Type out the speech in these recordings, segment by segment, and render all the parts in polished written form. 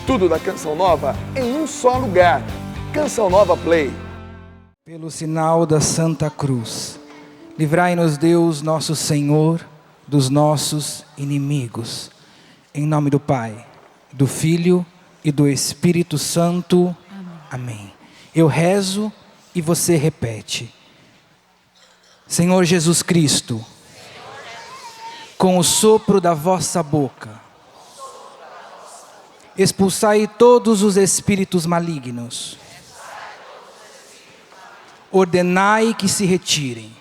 Tudo da Canção Nova em um só lugar. Canção Nova Play. Pelo sinal da Santa Cruz, livrai-nos Deus nosso Senhor dos nossos inimigos. Em nome do Pai, do Filho e do Espírito Santo. Amém. Eu rezo e você repete. Senhor Jesus Cristo, com o sopro da vossa boca, expulsai todos os espíritos malignos. Ordenai que se retirem,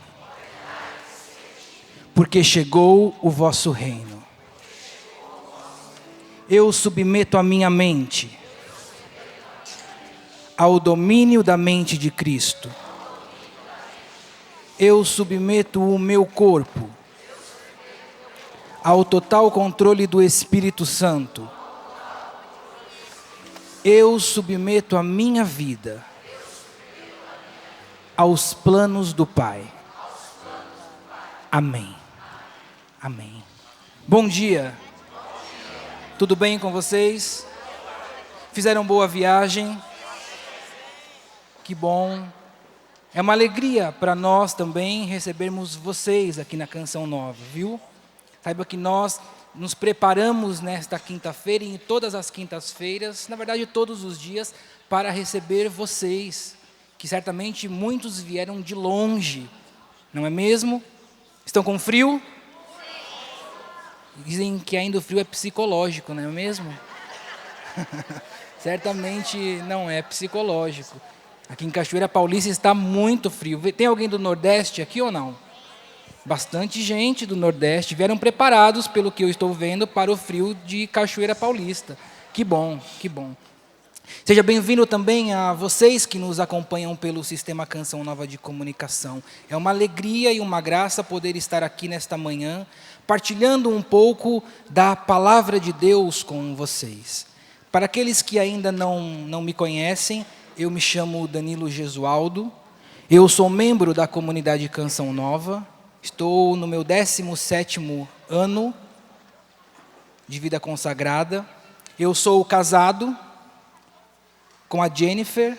porque chegou o vosso reino. Eu submeto a minha mente ao domínio da mente de Cristo. Eu submeto o meu corpo ao total controle do Espírito Santo. Eu submeto a minha vida aos planos do Pai. Amém. Amém. Bom dia. Tudo bem com vocês? Fizeram boa viagem? Que bom. É uma alegria para nós também recebermos vocês aqui na Canção Nova, viu? Saiba que nós nos preparamos nesta quinta-feira e em todas as quintas-feiras, na verdade todos os dias, para receber vocês, que certamente muitos vieram de longe, não é mesmo? Estão com frio? Dizem que ainda o frio é psicológico, não é mesmo? Certamente não é psicológico. Aqui em Cachoeira Paulista está muito frio. Tem alguém do Nordeste aqui ou não? Bastante gente do Nordeste vieram preparados, pelo que eu estou vendo, para o frio de Cachoeira Paulista. Que bom, que bom. Seja bem-vindo também a vocês que nos acompanham pelo Sistema Canção Nova de Comunicação. É uma alegria e uma graça poder estar aqui nesta manhã, partilhando um pouco da Palavra de Deus com vocês. Para aqueles que ainda não me conhecem, eu me chamo Danilo Gesualdo, eu sou membro da comunidade Canção Nova, estou no meu 17º ano de vida consagrada, eu sou casado com a Jennifer,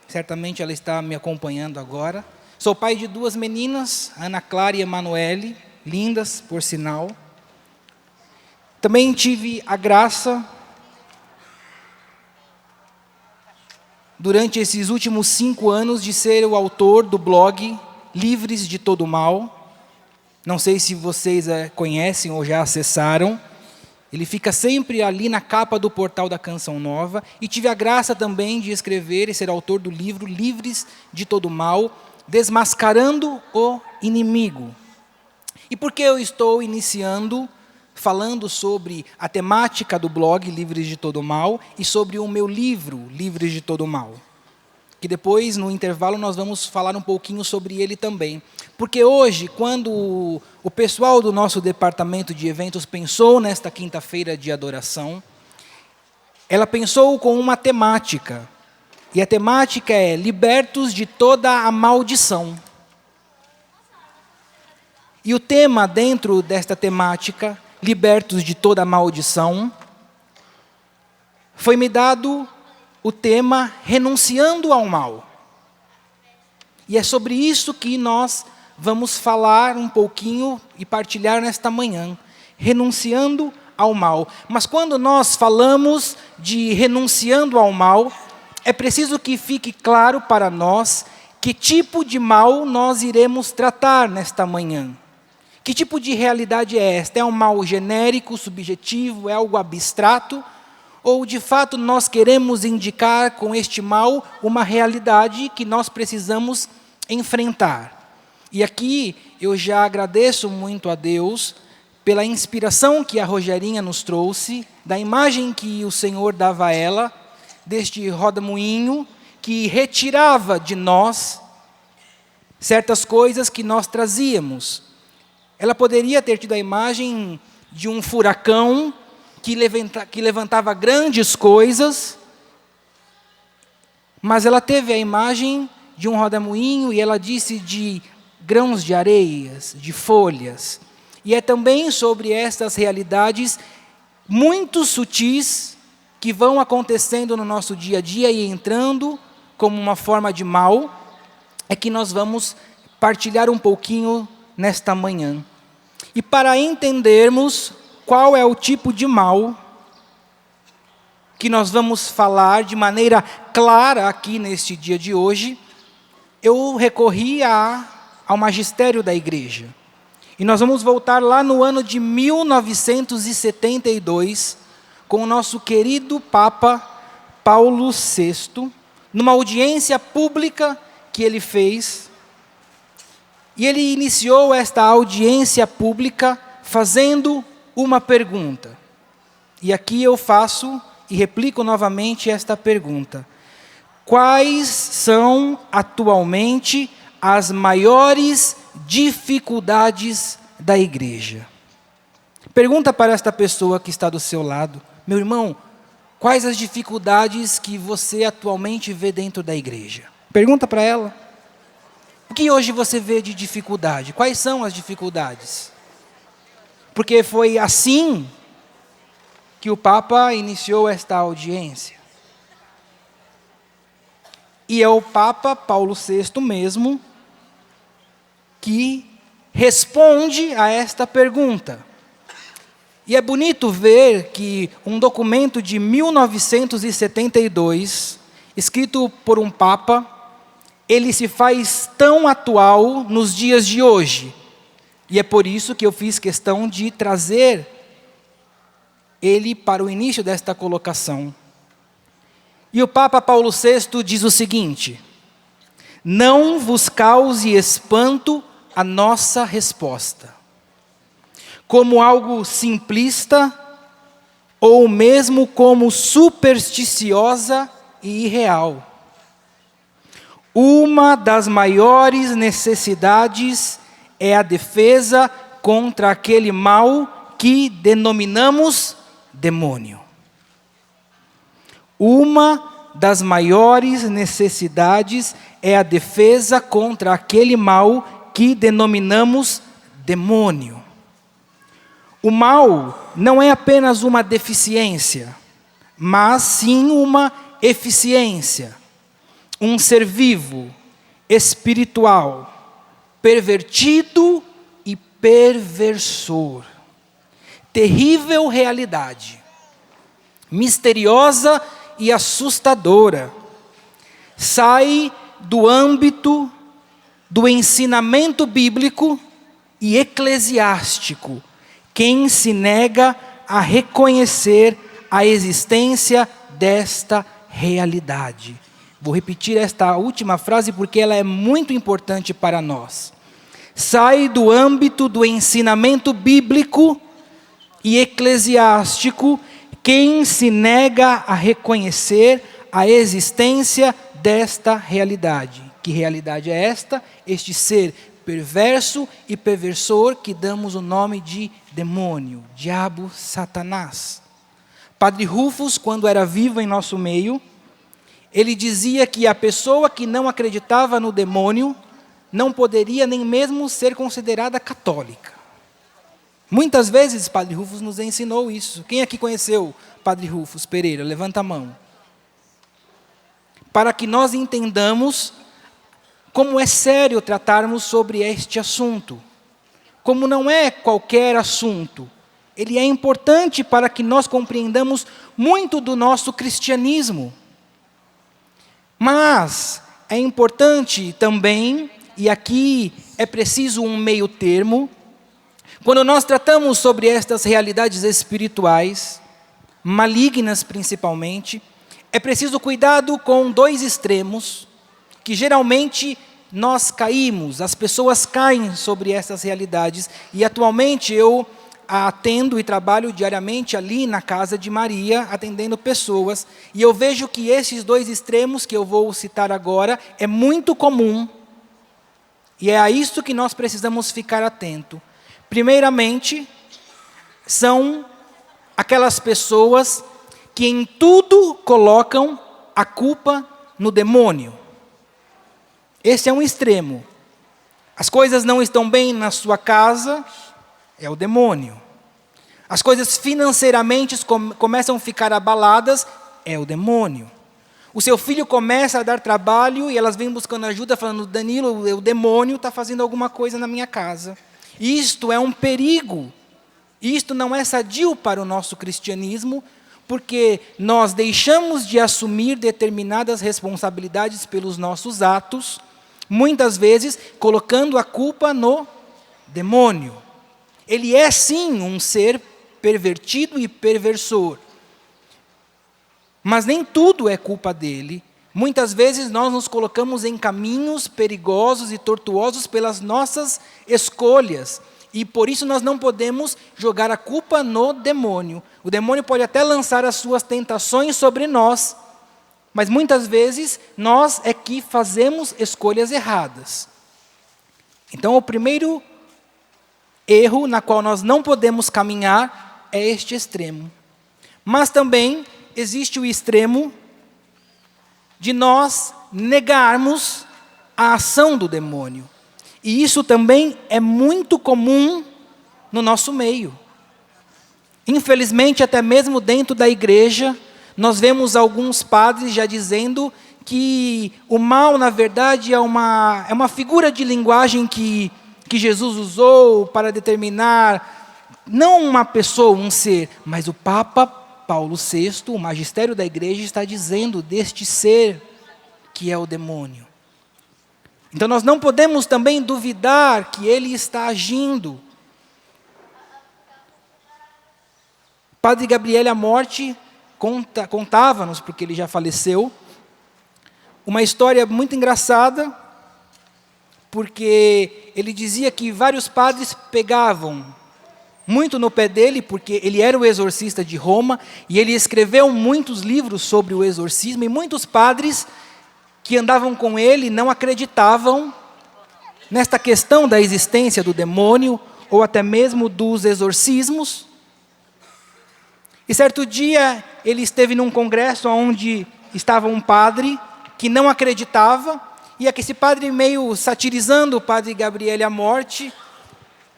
certamente ela está me acompanhando agora. Sou pai de 2 meninas, Ana Clara e Emanuele, lindas, por sinal. Também tive a graça, durante esses últimos 5 anos, de ser o autor do blog Livres de Todo Mal. Não sei se vocês conhecem ou já acessaram. Ele fica sempre ali na capa do portal da Canção Nova. E tive a graça também de escrever e ser autor do livro Livres de Todo Mal, Desmascarando o Inimigo. E por que eu estou iniciando falando sobre a temática do blog Livres de Todo Mal e sobre o meu livro Livres de Todo Mal? Que depois, no intervalo, nós vamos falar um pouquinho sobre ele também. Porque hoje, quando o pessoal do nosso departamento de eventos pensou nesta quinta-feira de adoração, ela pensou com uma temática. E a temática é libertos de toda a maldição. E o tema dentro desta temática, libertos de toda a maldição, foi me dado o tema renunciando ao mal. E é sobre isso que nós vamos falar um pouquinho e partilhar nesta manhã. Renunciando ao mal. Mas quando nós falamos de renunciando ao mal, é preciso que fique claro para nós que tipo de mal nós iremos tratar nesta manhã. Que tipo de realidade é esta? É um mal genérico, subjetivo, é algo abstrato? Ou, de fato, nós queremos indicar com este mal uma realidade que nós precisamos enfrentar? E aqui eu já agradeço muito a Deus pela inspiração que a Rogerinha nos trouxe, da imagem que o Senhor dava a ela, deste roda-moinho que retirava de nós certas coisas que nós trazíamos. Ela poderia ter tido a imagem de um furacão que levantava grandes coisas, mas ela teve a imagem de um rodamuinho e ela disse de grãos de areias, de folhas. E é também sobre estas realidades muito sutis que vão acontecendo no nosso dia a dia e entrando como uma forma de mal, é que nós vamos partilhar um pouquinho nesta manhã. E para entendermos qual é o tipo de mal que nós vamos falar de maneira clara aqui neste dia de hoje, eu recorri ao magistério da igreja. E nós vamos voltar lá no ano de 1972, com o nosso querido Papa Paulo VI, numa audiência pública que ele fez. E ele iniciou esta audiência pública fazendo uma pergunta. E aqui eu faço e replico novamente esta pergunta: quais são atualmente as maiores dificuldades da igreja? Pergunta para esta pessoa que está do seu lado: meu irmão, quais as dificuldades que você atualmente vê dentro da igreja? Pergunta para ela. O que hoje você vê de dificuldade? Quais são as dificuldades? Porque foi assim que o Papa iniciou esta audiência. E é o Papa Paulo VI mesmo que responde a esta pergunta. E é bonito ver que um documento de 1972, escrito por um Papa, ele se faz tão atual nos dias de hoje. E é por isso que eu fiz questão de trazer ele para o início desta colocação. E o Papa Paulo VI diz o seguinte: não vos cause espanto a nossa resposta, como algo simplista ou mesmo como supersticiosa e irreal. Uma das maiores necessidades é a defesa contra aquele mal que denominamos demônio. Uma das maiores necessidades é a defesa contra aquele mal que denominamos demônio. O mal não é apenas uma deficiência, mas sim uma eficiência. Um ser vivo, espiritual, pervertido e perversor. Terrível realidade, misteriosa e assustadora. Sai do âmbito do ensinamento bíblico e eclesiástico quem se nega a reconhecer a existência desta realidade. Vou repetir esta última frase porque ela é muito importante para nós. Sai do âmbito do ensinamento bíblico e eclesiástico quem se nega a reconhecer a existência desta realidade. Que realidade é esta? Este ser perverso e perversor que damos o nome de demônio, diabo, Satanás. Padre Rufus, quando era vivo em nosso meio, ele dizia que a pessoa que não acreditava no demônio não poderia nem mesmo ser considerada católica. Muitas vezes Padre Rufus nos ensinou isso. Quem aqui conheceu Padre Rufus Pereira? Levanta a mão. Para que nós entendamos como é sério tratarmos sobre este assunto. Como não é qualquer assunto. Ele é importante para que nós compreendamos muito do nosso cristianismo. Mas é importante também, e aqui é preciso um meio termo, quando nós tratamos sobre estas realidades espirituais, malignas principalmente, é preciso cuidado com dois extremos, que geralmente nós caímos, as pessoas caem sobre essas realidades, e atualmente eu atendo e trabalho diariamente ali na casa de Maria, atendendo pessoas, e eu vejo que esses dois extremos que eu vou citar agora é muito comum, e é a isso que nós precisamos ficar atento. Primeiramente, são aquelas pessoas que em tudo colocam a culpa no demônio. Esse é um extremo. As coisas não estão bem na sua casa, é o demônio. as coisas financeiramente começam a ficar abaladas, é o demônio. O seu filho começa a dar trabalho e elas vêm buscando ajuda, falando: Danilo, o demônio está fazendo alguma coisa na minha casa. Isto é um perigo. Isto não é sadio para o nosso cristianismo, porque nós deixamos de assumir determinadas responsabilidades pelos nossos atos, muitas vezes colocando a culpa no demônio. Ele é sim um ser pervertido e perversor. Mas nem tudo é culpa dele. Muitas vezes nós nos colocamos em caminhos perigosos e tortuosos pelas nossas escolhas. E por isso nós não podemos jogar a culpa no demônio. O demônio pode até lançar as suas tentações sobre nós, mas muitas vezes nós é que fazemos escolhas erradas. Então o primeiro erro na qual nós não podemos caminhar é este extremo. Mas também existe o extremo de nós negarmos a ação do demônio. E isso também é muito comum no nosso meio. Infelizmente, até mesmo dentro da igreja, nós vemos alguns padres já dizendo que o mal, na verdade, é uma figura de linguagem que Jesus usou para determinar, não uma pessoa, um ser, mas o Papa Paulo VI, o magistério da igreja, está dizendo deste ser que é o demônio. Então nós não podemos também duvidar que ele está agindo. Padre Gabriel Amorti contava-nos, porque ele já faleceu, uma história muito engraçada, porque ele dizia que vários padres pegavam muito no pé dele, porque ele era o exorcista de Roma, e ele escreveu muitos livros sobre o exorcismo, e muitos padres que andavam com ele não acreditavam nesta questão da existência do demônio, ou até mesmo dos exorcismos. E certo dia, ele esteve num congresso onde estava um padre que não acreditava, e esse padre, meio satirizando o padre Gabriel Amorti,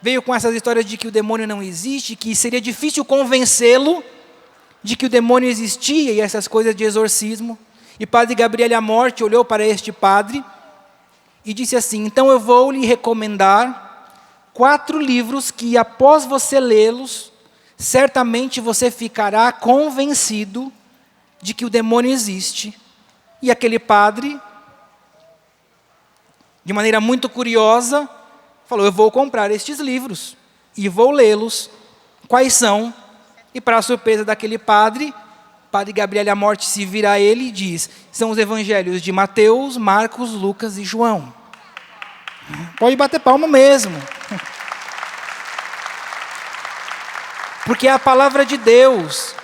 veio com essas histórias de que o demônio não existe, que seria difícil convencê-lo de que o demônio existia e essas coisas de exorcismo. E padre Gabriel Amorti olhou para este padre e disse assim: então eu vou lhe recomendar 4 livros que, após você lê-los, certamente você ficará convencido de que o demônio existe. E aquele padre, de maneira muito curiosa, falou: eu vou comprar estes livros e vou lê-los. Quais são? E para a surpresa daquele padre, padre Gabriel Amorti se vira a ele e diz: são os evangelhos de Mateus, Marcos, Lucas e João. Pode bater palma mesmo. Porque é a palavra de Deus.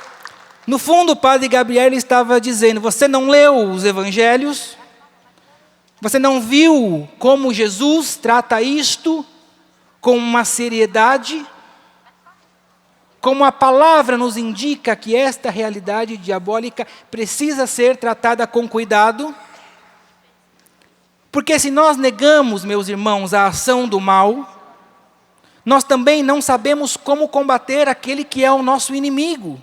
No fundo, o padre Gabriel estava dizendo: você não leu os evangelhos? Você não viu como Jesus trata isto com uma seriedade? Como a palavra nos indica que esta realidade diabólica precisa ser tratada com cuidado? Porque se nós negamos, meus irmãos, a ação do mal, nós também não sabemos como combater aquele que é o nosso inimigo.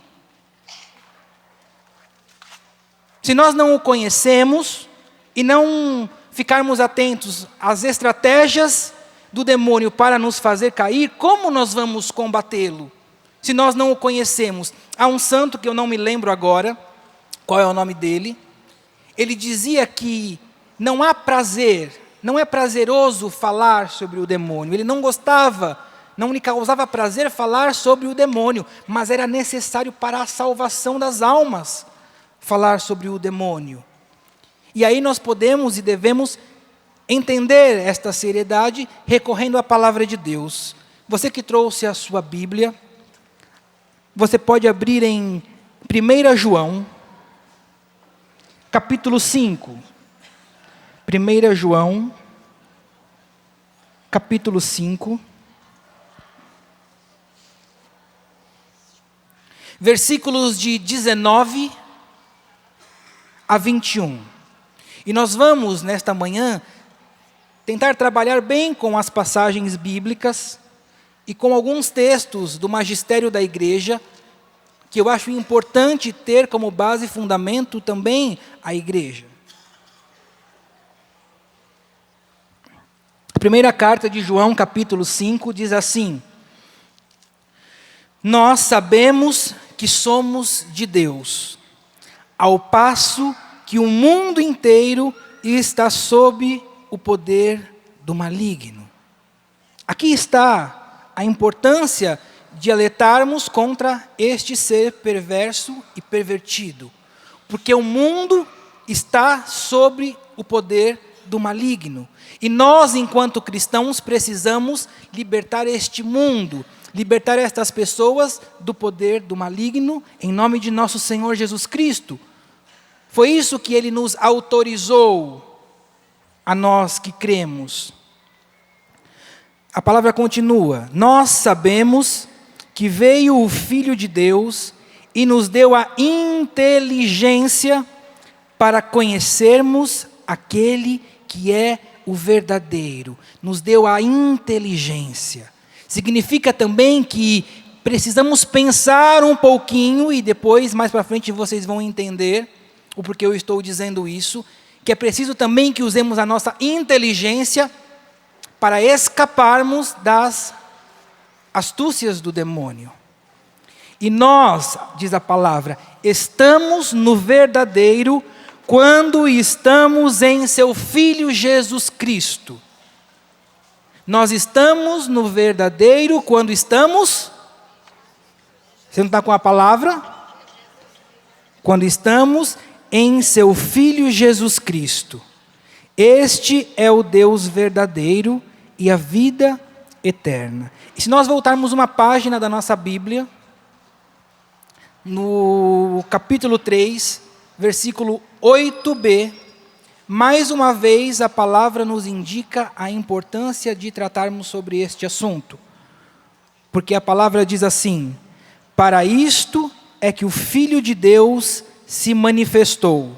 Se nós não o conhecemos e não ficarmos atentos às estratégias do demônio para nos fazer cair, como nós vamos combatê-lo? Se nós não o conhecemos. Há um santo que eu não me lembro agora, qual é o nome dele. Ele dizia que não há prazer, não é prazeroso falar sobre o demônio. Ele não gostava, não lhe causava prazer falar sobre o demônio, mas era necessário para a salvação das almas falar sobre o demônio. E aí nós podemos e devemos entender esta seriedade recorrendo à palavra de Deus. Você que trouxe a sua Bíblia, você pode abrir em 1 João, capítulo 5. 1 João, capítulo 5. Versículos de 19 a 21. E nós vamos, nesta manhã, tentar trabalhar bem com as passagens bíblicas e com alguns textos do magistério da igreja, que eu acho importante ter como base e fundamento também a igreja. A primeira carta de João, capítulo 5, diz assim: nós sabemos que somos de Deus, ao passo que o mundo inteiro está sob o poder do maligno. Aqui está a importância de alertarmos contra este ser perverso e pervertido, porque o mundo está sob o poder do maligno. E nós, enquanto cristãos, precisamos libertar este mundo, libertar estas pessoas do poder do maligno, em nome de nosso Senhor Jesus Cristo. Foi isso que Ele nos autorizou, a nós que cremos. A palavra continua: nós sabemos que veio o Filho de Deus e nos deu a inteligência para conhecermos aquele que é o verdadeiro. Nos deu a inteligência. Significa também que precisamos pensar um pouquinho, e depois, mais para frente, vocês vão entender o porquê eu estou dizendo isso, que é preciso também que usemos a nossa inteligência para escaparmos das astúcias do demônio. E nós, diz a palavra, estamos no verdadeiro quando estamos em seu Filho Jesus Cristo. Nós estamos no verdadeiro quando estamos... Você não está com a palavra? Quando estamos em seu Filho Jesus Cristo. Este é o Deus verdadeiro e a vida eterna. E se nós voltarmos uma página da nossa Bíblia, no capítulo 3, versículo 8b, mais uma vez a palavra nos indica a importância de tratarmos sobre este assunto. Porque a palavra diz assim: para isto é que o Filho de Deus se manifestou,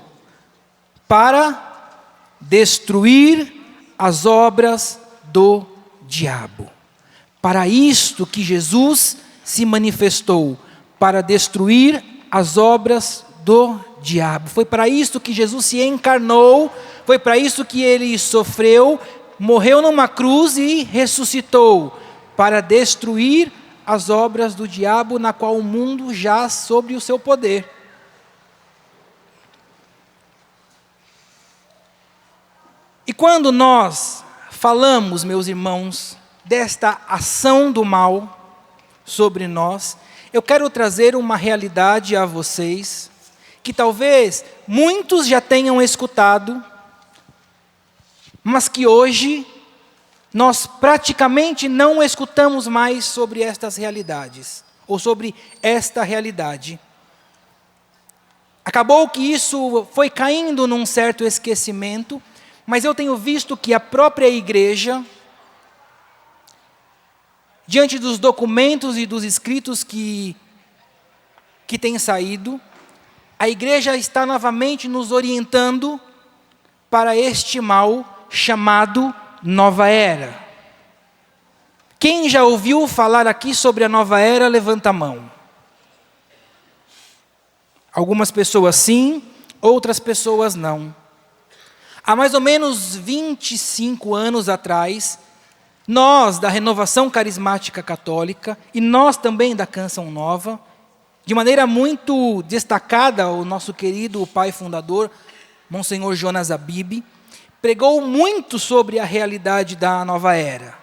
para destruir as obras do diabo. Para isto que Jesus se manifestou, para destruir as obras do diabo. Foi para isto que Jesus se encarnou, foi para isso que Ele sofreu, morreu numa cruz e ressuscitou, para destruir as obras do diabo, na qual o mundo jaz sobre o seu poder. E quando nós falamos, meus irmãos, desta ação do mal sobre nós, eu quero trazer uma realidade a vocês, que talvez muitos já tenham escutado, mas que hoje nós praticamente não escutamos mais sobre estas realidades, ou sobre esta realidade. Acabou que isso foi caindo num certo esquecimento, mas eu tenho visto que a própria igreja, diante dos documentos e dos escritos que têm saído, a igreja está novamente nos orientando para este mal chamado Nova Era. Quem já ouviu falar aqui sobre a Nova Era, levanta a mão. Algumas pessoas sim, outras pessoas não. Há mais ou menos 25 anos atrás, nós da Renovação Carismática Católica, e nós também da Canção Nova, de maneira muito destacada, o nosso querido pai fundador, Monsenhor Jonas Abib, pregou muito sobre a realidade da Nova Era.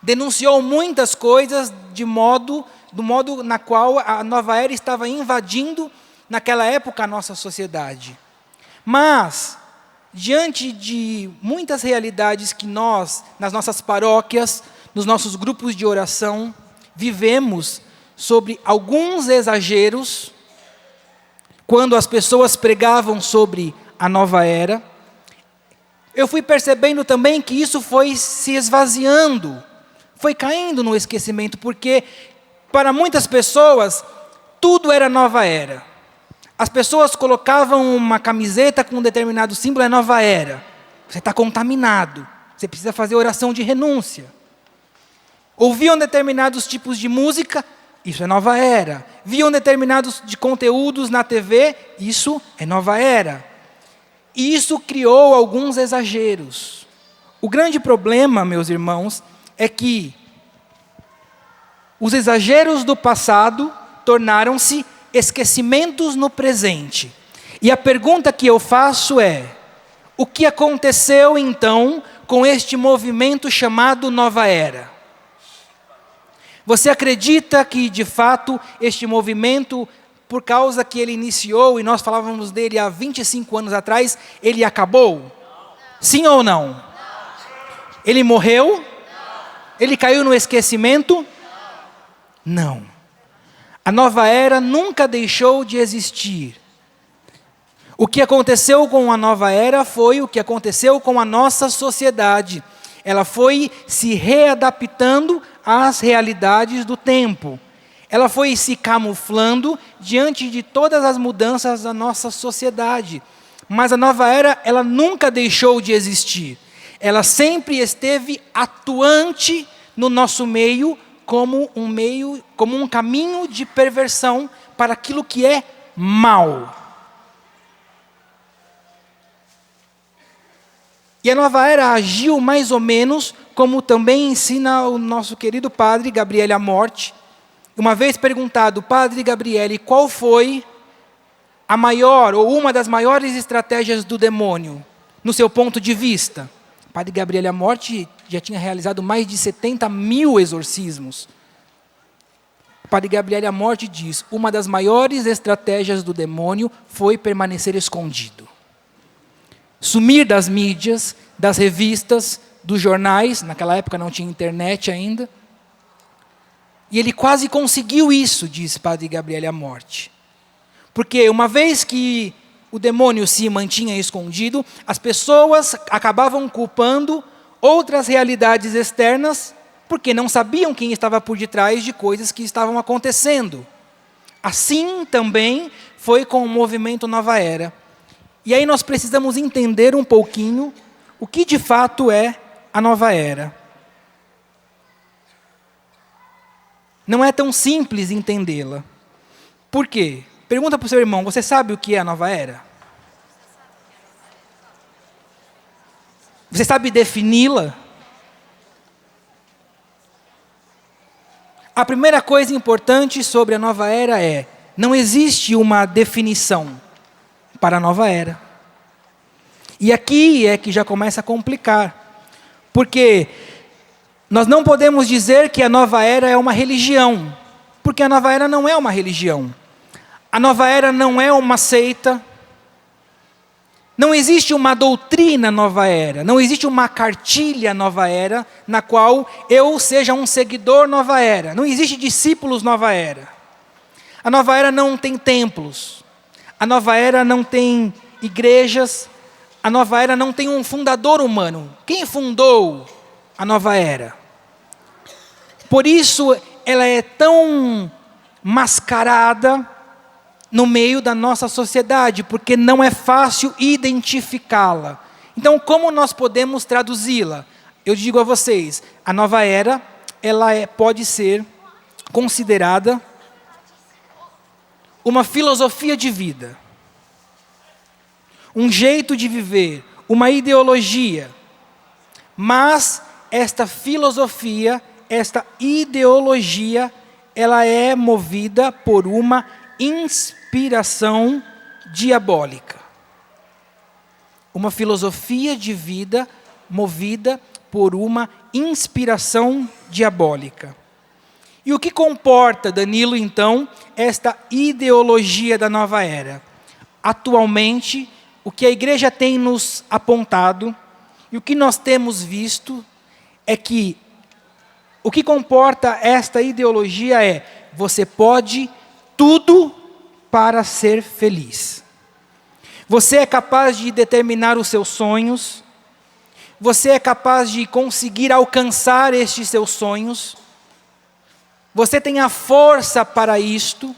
Denunciou muitas coisas do modo na qual a Nova Era estava invadindo, naquela época, a nossa sociedade. Mas, diante de muitas realidades que nós, nas nossas paróquias, nos nossos grupos de oração, vivemos sobre alguns exageros, quando as pessoas pregavam sobre a Nova Era, eu fui percebendo também que isso foi se esvaziando, foi caindo no esquecimento, porque para muitas pessoas tudo era Nova Era. As pessoas colocavam uma camiseta com um determinado símbolo, é Nova Era. Você está contaminado, você precisa fazer oração de renúncia. Ouviam determinados tipos de música, isso é nova era. Viam determinados de conteúdos na TV, isso é nova era. E isso criou alguns exageros. O grande problema, meus irmãos, é que os exageros do passado tornaram-se esquecimentos no presente. E a pergunta que eu faço é: o que aconteceu então com este movimento chamado Nova Era? Você acredita que, de fato, este movimento, por causa que ele iniciou, e nós falávamos dele há 25 anos atrás, ele acabou? Sim ou não? Ele morreu? Ele caiu no esquecimento? Não. A nova era nunca deixou de existir. O que aconteceu com a nova era foi o que aconteceu com a nossa sociedade. Ela foi se readaptando às realidades do tempo. Ela foi se camuflando diante de todas as mudanças da nossa sociedade. Mas a nova era, ela nunca deixou de existir. Ela sempre esteve atuante no nosso meio como um caminho de perversão para aquilo que é mal. E a nova era agiu mais ou menos como também ensina o nosso querido padre Gabriele Amorth. Uma vez perguntado, padre Gabriele, qual foi a maior ou uma das maiores estratégias do demônio, no seu ponto de vista? O padre Gabriele Amorth já tinha realizado mais de 70 mil exorcismos. O padre Gabriele Amorth diz, uma das maiores estratégias do demônio foi permanecer escondido. Sumir das mídias, das revistas, dos jornais, naquela época não tinha internet ainda. E ele quase conseguiu isso, diz padre Gabriele Amorth. Porque uma vez que o demônio se mantinha escondido, as pessoas acabavam culpando outras realidades externas, porque não sabiam quem estava por detrás de coisas que estavam acontecendo. Assim também foi com o movimento Nova Era. E aí nós precisamos entender um pouquinho o que de fato é a Nova Era. Não é tão simples entendê-la. Por quê? Pergunta para o seu irmão, você sabe o que é a Nova Era? Você sabe defini-la? A primeira coisa importante sobre a Nova Era é, não existe uma definição para a Nova Era. E aqui é que já começa a complicar. Porque nós não podemos dizer que a Nova Era é uma religião. Porque a Nova Era não é uma religião. A Nova Era não é uma seita. Não existe uma doutrina Nova Era. Não existe uma cartilha Nova Era na qual eu seja um seguidor Nova Era. Não existe discípulos Nova Era. A Nova Era não tem templos. A Nova Era não tem igrejas. A Nova Era não tem um fundador humano. Quem fundou a Nova Era? Por isso ela é tão mascarada no meio da nossa sociedade, porque não é fácil identificá-la. Então, como nós podemos traduzi-la? Eu digo a vocês, a Nova Era, pode ser considerada uma filosofia de vida, um jeito de viver, uma ideologia. Mas esta filosofia, esta ideologia, ela é movida por uma inspiração diabólica. Uma filosofia de vida movida por uma inspiração diabólica. E o que comporta, Danilo, então, esta ideologia da Nova Era? Atualmente, o que a igreja tem nos apontado e o que nós temos visto é que o que comporta esta ideologia é: você pode tudo para ser feliz. Você é capaz de determinar os seus sonhos. Você é capaz de conseguir alcançar estes seus sonhos. Você tem a força para isto.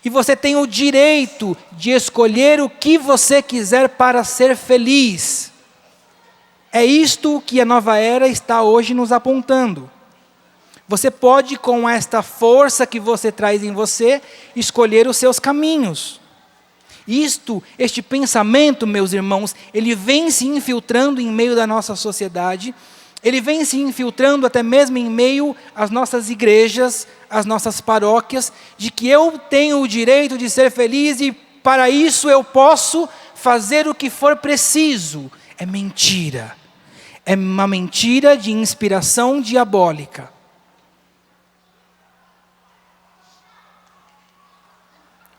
E você tem o direito de escolher o que você quiser para ser feliz. É isto que a Nova Era está hoje nos apontando. Você pode, com esta força que você traz em você, escolher os seus caminhos. Este pensamento, meus irmãos, ele vem se infiltrando em meio da nossa sociedade, ele vem se infiltrando até mesmo em meio às nossas igrejas, às nossas paróquias, de que eu tenho o direito de ser feliz e para isso eu posso fazer o que for preciso. É mentira. É uma mentira de inspiração diabólica.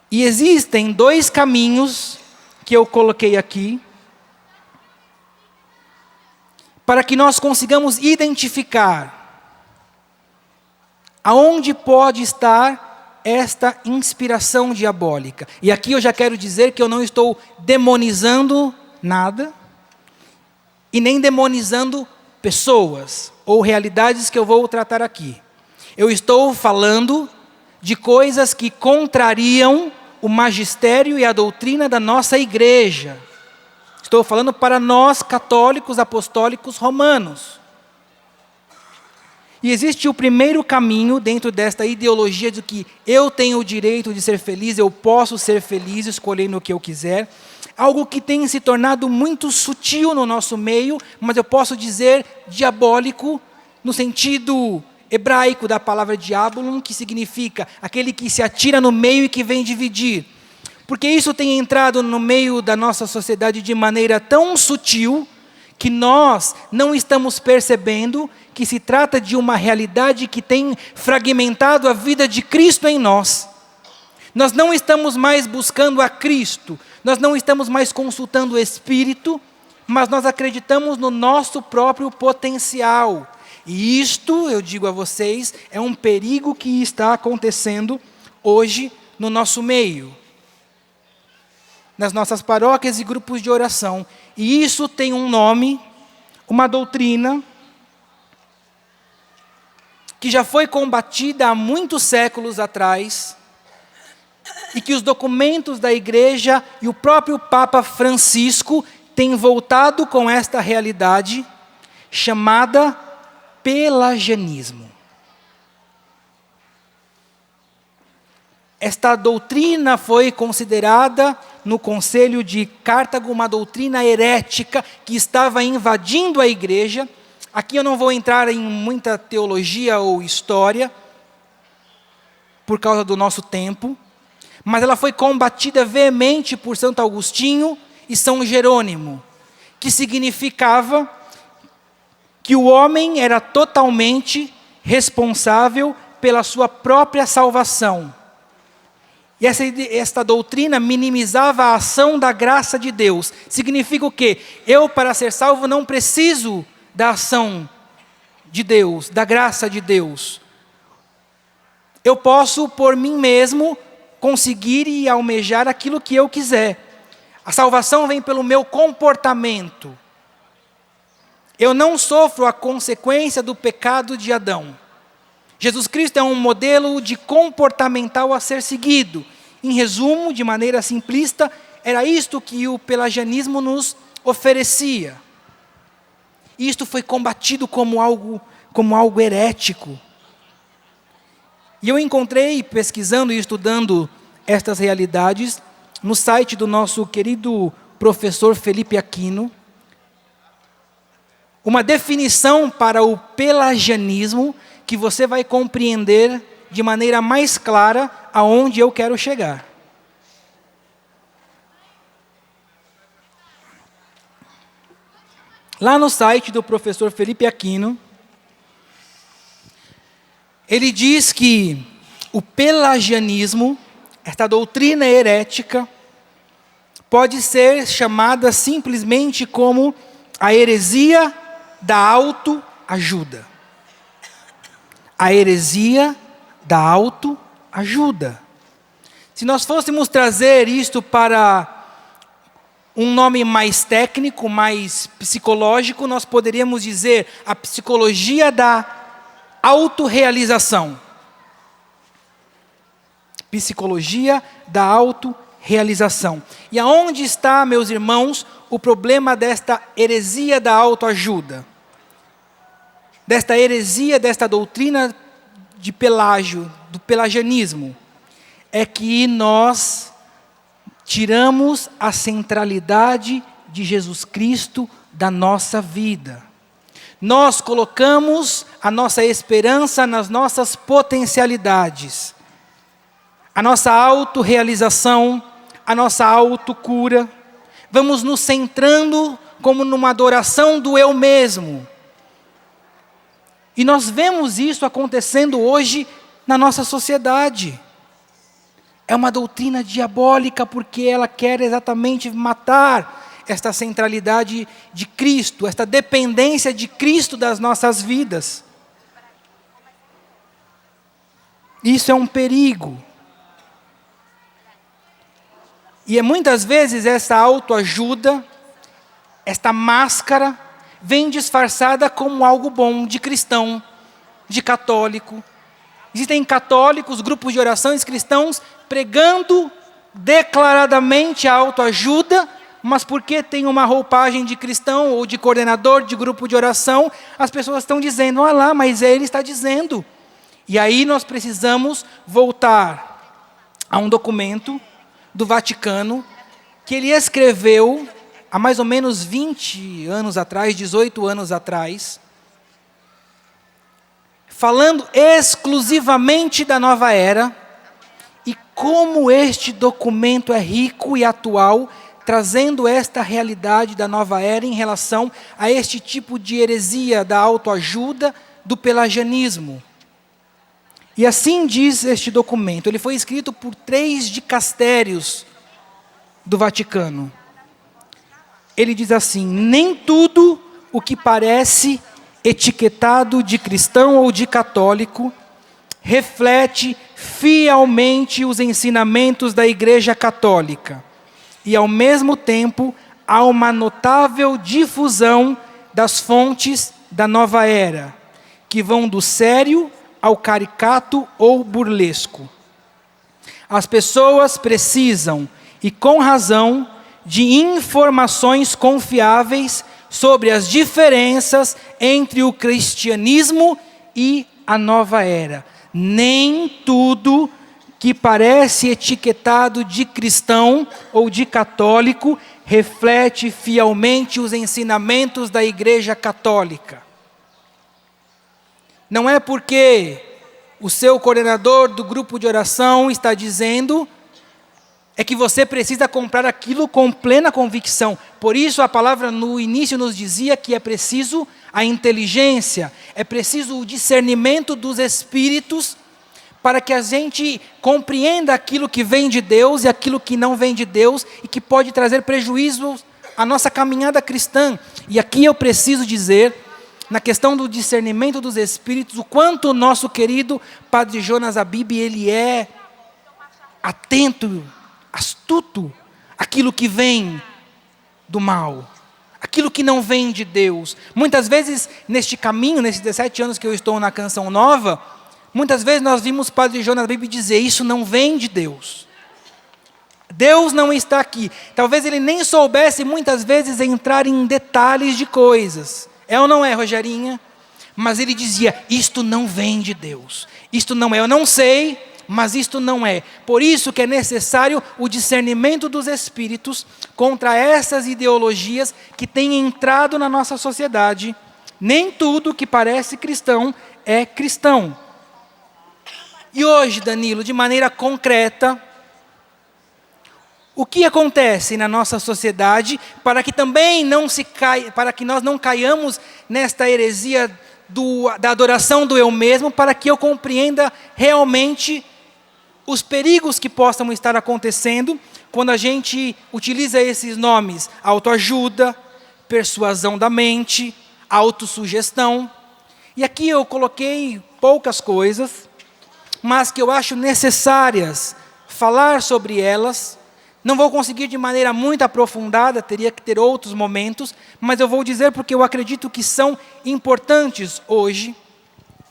E existem dois caminhos que eu coloquei aqui, para que nós consigamos identificar aonde pode estar esta inspiração diabólica. E aqui eu já quero dizer que eu não estou demonizando nada, e nem demonizando pessoas, ou realidades que eu vou tratar aqui. Eu estou falando de coisas que contrariam o magistério e a doutrina da nossa igreja. Estou falando para nós, católicos, apostólicos, romanos. E existe o primeiro caminho dentro desta ideologia de que eu tenho o direito de ser feliz, eu posso ser feliz escolhendo o que eu quiser. Algo que tem se tornado muito sutil no nosso meio, mas eu posso dizer diabólico, no sentido hebraico da palavra diabolon, que significa aquele que se atira no meio e que vem dividir. Porque isso tem entrado no meio da nossa sociedade de maneira tão sutil, que nós não estamos percebendo que se trata de uma realidade que tem fragmentado a vida de Cristo em nós. Nós não estamos mais buscando a Cristo, nós não estamos mais consultando o Espírito, mas nós acreditamos no nosso próprio potencial. E isto, eu digo a vocês, é um perigo que está acontecendo hoje no nosso meio, nas nossas paróquias e grupos de oração. E isso tem um nome, uma doutrina, que já foi combatida há muitos séculos atrás, e que os documentos da igreja e o próprio Papa Francisco têm voltado com esta realidade, chamada pelagianismo. Esta doutrina foi considerada no Concílio de Cartago uma doutrina herética que estava invadindo a igreja. Aqui eu não vou entrar em muita teologia ou história, por causa do nosso tempo, mas ela foi combatida veemente por Santo Agostinho e São Jerônimo, que significava que o homem era totalmente responsável pela sua própria salvação. E esta doutrina minimizava a ação da graça de Deus. Significa o quê? Eu, para ser salvo, não preciso da ação de Deus, da graça de Deus. Eu posso, por mim mesmo, conseguir e almejar aquilo que eu quiser. A salvação vem pelo meu comportamento. Eu não sofro a consequência do pecado de Adão. Jesus Cristo é um modelo de comportamental a ser seguido. Em resumo, de maneira simplista, era isto que o pelagianismo nos oferecia. E isto foi combatido como algo herético. E eu encontrei, pesquisando e estudando estas realidades, no site do nosso querido professor Felipe Aquino, uma definição para o pelagianismo que você vai compreender de maneira mais clara aonde eu quero chegar. Lá no site do professor Felipe Aquino, ele diz que o pelagianismo, esta doutrina herética, pode ser chamada simplesmente como a heresia da autoajuda. A heresia da autoajuda. Se nós fôssemos trazer isto para um nome mais técnico, mais psicológico, nós poderíamos dizer a psicologia da autorrealização. Psicologia da autorrealização. E aonde está, meus irmãos, o problema desta heresia da autoajuda? Desta heresia, desta doutrina de Pelágio, do pelagianismo, é que nós tiramos a centralidade de Jesus Cristo da nossa vida. Nós colocamos a nossa esperança nas nossas potencialidades, a nossa autorrealização, a nossa autocura. Vamos nos centrando como numa adoração do eu mesmo. E nós vemos isso acontecendo hoje na nossa sociedade. É uma doutrina diabólica porque ela quer exatamente matar esta centralidade de Cristo, esta dependência de Cristo das nossas vidas. Isso é um perigo. E muitas vezes essa autoajuda, esta máscara, vem disfarçada como algo bom de cristão, de católico. Existem católicos, grupos de orações cristãos, pregando declaradamente a autoajuda, mas porque tem uma roupagem de cristão ou de coordenador de grupo de oração, as pessoas estão dizendo, olha lá, mas ele está dizendo. E aí nós precisamos voltar a um documento do Vaticano, que ele escreveu há mais ou menos 20 anos atrás, 18 anos atrás, falando exclusivamente da nova era, e como este documento é rico e atual, trazendo esta realidade da nova era em relação a este tipo de heresia da autoajuda, do pelagianismo. E assim diz este documento. Ele foi escrito por 3 dicastérios do Vaticano. Ele diz assim: nem tudo o que parece etiquetado de cristão ou de católico reflete fielmente os ensinamentos da Igreja Católica. E, ao mesmo tempo, há uma notável difusão das fontes da nova era, que vão do sério ao caricato ou burlesco. As pessoas precisam, e com razão, de informações confiáveis sobre as diferenças entre o cristianismo e a nova era. Nem tudo que parece etiquetado de cristão ou de católico reflete fielmente os ensinamentos da Igreja Católica. Não é porque o seu coordenador do grupo de oração está dizendo, é que você precisa comprar aquilo com plena convicção. Por isso a palavra no início nos dizia que é preciso a inteligência, é preciso o discernimento dos espíritos, para que a gente compreenda aquilo que vem de Deus e aquilo que não vem de Deus e que pode trazer prejuízo à nossa caminhada cristã. E aqui eu preciso dizer, na questão do discernimento dos espíritos, o quanto o nosso querido Padre Jonas Abib, ele é atento, astuto, àquilo que vem do mal, aquilo que não vem de Deus. Muitas vezes, neste caminho, nesses 17 anos que eu estou na Canção Nova, muitas vezes nós vimos Padre Jonas Abib dizer, isso não vem de Deus. Deus não está aqui. Talvez ele nem soubesse muitas vezes entrar em detalhes de coisas. É ou não é, Rogerinha? Mas ele dizia, isto não vem de Deus. Isto não é, eu não sei, mas isto não é. Por isso que é necessário o discernimento dos espíritos contra essas ideologias que têm entrado na nossa sociedade. Nem tudo que parece cristão é cristão. E hoje, Danilo, de maneira concreta, o que acontece na nossa sociedade para que também para que nós não caiamos nesta heresia da adoração do eu mesmo, para que eu compreenda realmente os perigos que possam estar acontecendo quando a gente utiliza esses nomes: autoajuda, persuasão da mente, autossugestão. E aqui eu coloquei poucas coisas, mas que eu acho necessárias falar sobre elas. Não vou conseguir de maneira muito aprofundada, teria que ter outros momentos, mas eu vou dizer porque eu acredito que são importantes hoje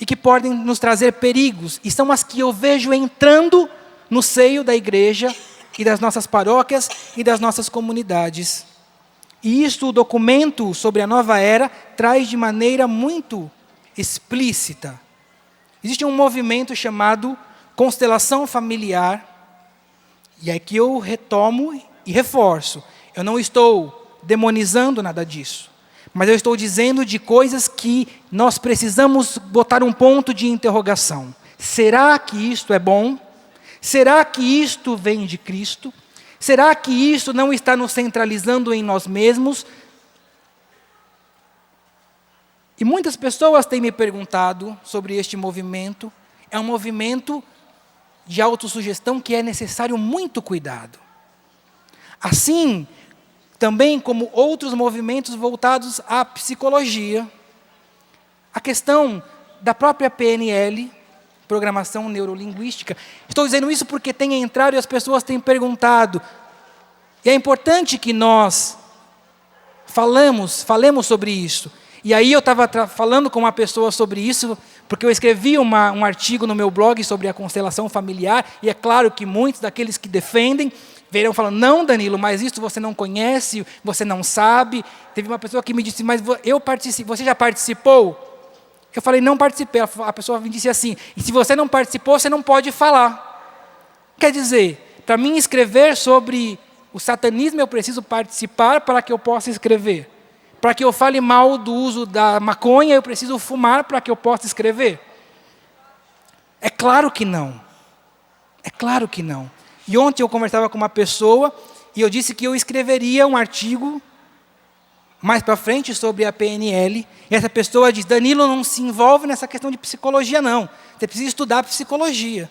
e que podem nos trazer perigos, e são as que eu vejo entrando no seio da igreja e das nossas paróquias e das nossas comunidades. E isso o documento sobre a nova era traz de maneira muito explícita. Existe um movimento chamado constelação familiar, e aqui eu retomo e reforço. Eu não estou demonizando nada disso, mas eu estou dizendo de coisas que nós precisamos botar um ponto de interrogação. Será que isto é bom? Será que isto vem de Cristo? Será que isto não está nos centralizando em nós mesmos? E muitas pessoas têm me perguntado sobre este movimento. É um movimento de autossugestão que é necessário muito cuidado. Assim, também como outros movimentos voltados à psicologia, a questão da própria PNL, Programação Neurolinguística. Estou dizendo isso porque tem entrado e as pessoas têm perguntado. E é importante que nós falemos sobre isso. E aí eu estava falando com uma pessoa sobre isso, porque eu escrevi um artigo no meu blog sobre a constelação familiar, e é claro que muitos daqueles que defendem verão falando, não, Danilo, mas isso você não conhece, você não sabe. Teve uma pessoa que me disse, mas você já participou? Eu falei, não participei. A pessoa me disse assim, e se você não participou, você não pode falar. Quer dizer, para mim escrever sobre o satanismo, eu preciso participar para que eu possa escrever. Para que eu fale mal do uso da maconha, eu preciso fumar para que eu possa escrever? É claro que não. É claro que não. E ontem eu conversava com uma pessoa e eu disse que eu escreveria um artigo mais para frente sobre a PNL. E essa pessoa diz, Danilo, não se envolve nessa questão de psicologia não. Você precisa estudar psicologia.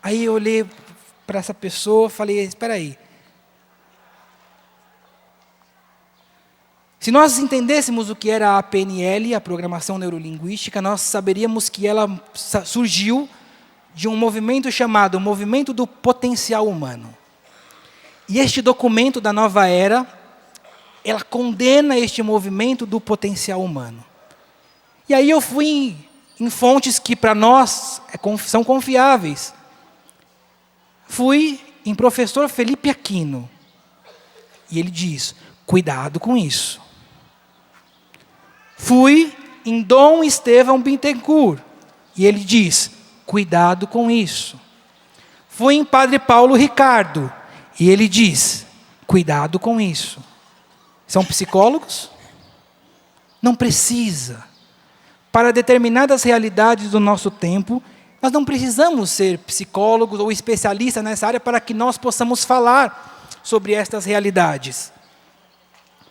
Aí eu olhei para essa pessoa e falei, espera aí. Se nós entendêssemos o que era a PNL, a Programação Neurolinguística, nós saberíamos que ela surgiu de um movimento chamado Movimento do Potencial Humano. E este documento da Nova Era, ela condena este movimento do potencial humano. E aí eu fui em fontes que para nós são confiáveis. Fui em professor Felipe Aquino. E ele diz, cuidado com isso. Fui em Dom Estevão Bittencourt. E ele diz, cuidado com isso. Fui em Padre Paulo Ricardo. E ele diz, cuidado com isso. São psicólogos? Não precisa. Para determinadas realidades do nosso tempo, nós não precisamos ser psicólogos ou especialistas nessa área para que nós possamos falar sobre estas realidades.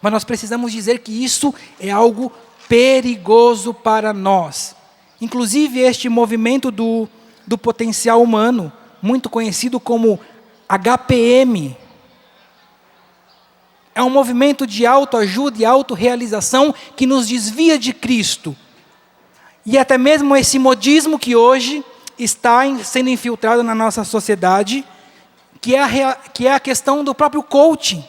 Mas nós precisamos dizer que isso é algo perigoso para nós. Inclusive este movimento do potencial humano, muito conhecido como HPM, é um movimento de autoajuda e autorrealização que nos desvia de Cristo. E até mesmo esse modismo que hoje está sendo infiltrado na nossa sociedade, que é a questão do próprio coaching.